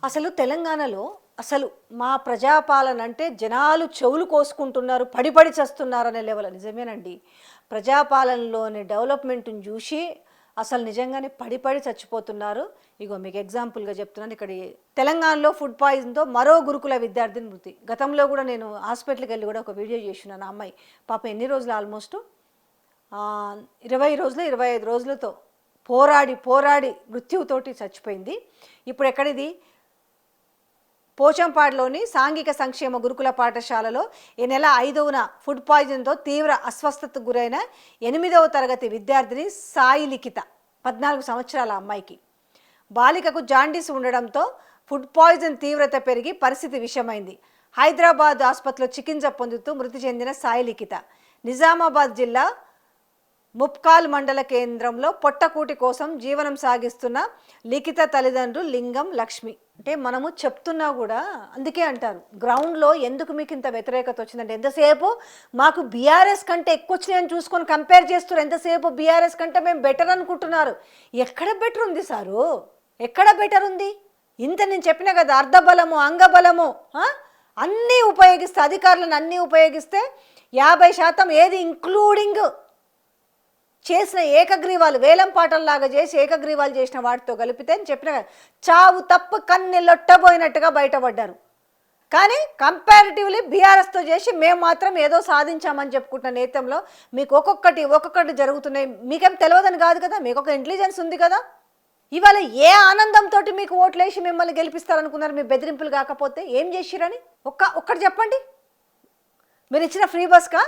అసలు తెలంగాణలో అసలు మా ప్రజాపాలన అంటే జనాలు చెవులు కోసుకుంటున్నారు, పడి చస్తున్నారు అనే లెవెల్. నిజమేనండి. ప్రజాపాలనలోని డెవలప్మెంట్ని చూసి అసలు నిజంగానే పడి చచ్చిపోతున్నారు. ఇగో మీకు ఎగ్జాంపుల్గా చెప్తున్నాను. ఇక్కడ తెలంగాణలో ఫుడ్ పాయిజన్తో మరో గురుకుల విద్యార్థిని మృతి. గతంలో కూడా నేను హాస్పిటల్కి వెళ్ళి కూడా ఒక వీడియో చేస్తున్నాను. ఆ అమ్మాయి పాప ఎన్ని రోజులు ఆల్మోస్ట్ 20 రోజులు 25 రోజులతో పోరాడి మృత్యువుతోటి చచ్చిపోయింది. ఇప్పుడు ఎక్కడిది? పోచంపాడులోని సాంఘిక సంక్షేమ గురుకుల పాఠశాలలో ఈ నెల 5వ ఫుడ్ పాయిజన్తో తీవ్ర అస్వస్థతకు గురైన 8వ తరగతి విద్యార్థిని సాయి లిఖిత, 14 సంవత్సరాల అమ్మాయికి. బాలికకు జాండీస్ ఉండడంతో ఫుడ్ పాయిజన్ తీవ్రత పెరిగి పరిస్థితి విషమైంది. హైదరాబాద్ ఆసుపత్రిలో చికిత్స పొందుతూ మృతి చెందిన సాయి లిఖిత నిజామాబాద్ జిల్లా ముప్కాల్ మండల కేంద్రంలో పొట్టకూటి కోసం జీవనం సాగిస్తున్న లిఖిత తల్లిదండ్రులు లింగం, లక్ష్మి. అంటే మనము చెప్తున్నా కూడా అందుకే అంటారు, గ్రౌండ్లో ఎందుకు మీకు ఇంత వ్యతిరేకత వచ్చిందంటే ఎంతసేపు మాకు బీఆర్ఎస్ కంటే ఎక్కువ వచ్చినాయని చూసుకొని కంపేర్ చేస్తున్నారు. ఎంతసేపు బీఆర్ఎస్ కంటే మేము బెటర్ అనుకుంటున్నారు. ఎక్కడ బెటర్ ఉంది సారు? ఎక్కడ బెటర్ ఉంది? ఇంత నేను చెప్పిన కదా, అర్ధబలము అంగబలము అన్నీ ఉపయోగిస్తే, అధికారులను అన్నీ ఉపయోగిస్తే 50% ఏది ఇంక్లూడింగ్ చేసిన ఏకగ్రీవాలు, వేలం పాటల్లాగా చేసి ఏకగ్రీవాలు చేసిన వాటితో కలిపితే అని చెప్పిన చావు తప్పు కన్నెలొట్టబోయినట్టుగా బయటపడ్డారు. కానీ కంపారిటివ్లీ బీఆర్ఎస్తో చేసి మేము మాత్రం ఏదో సాధించామని చెప్పుకుంటున్న నేతంలో మీకు ఒక్కొక్కటి జరుగుతున్నాయి. మీకేం తెలియదని కాదు కదా, మీకు ఒక ఇంటెలిజెన్స్ ఉంది కదా. ఇవాళ ఏ ఆనందంతో మీకు ఓట్లేసి మిమ్మల్ని గెలిపిస్తారనుకున్నారు? మీ బెదిరింపులు కాకపోతే ఏం చేసిరని ఒక్కటి చెప్పండి. మీరు ఇచ్చిన ఫ్రీ బస్కా,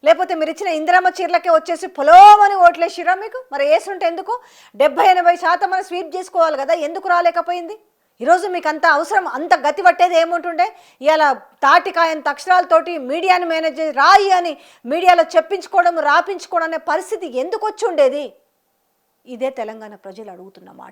లేకపోతే మీరు ఇచ్చిన ఇందిరమ్మ చీరలకే వచ్చేసి పొలోమని ఓట్లేసిరా మీకు? మరి వేసుంటే ఎందుకు 70-80% మనం స్వీప్ చేసుకోవాలి కదా, ఎందుకు రాలేకపోయింది? ఈరోజు మీకు అంత అవసరం, అంత గతి పట్టేది ఏముంటుండే? ఇవాళ తాటికాయంత అక్షరాలతోటి మీడియాని మేనేజ్ చేసి రాయి అని మీడియాలో చెప్పించుకోవడం, రాపించుకోవడం అనే పరిస్థితి ఎందుకు వచ్చి ఉండేది? ఇదే తెలంగాణ ప్రజలు అడుగుతున్న మాట.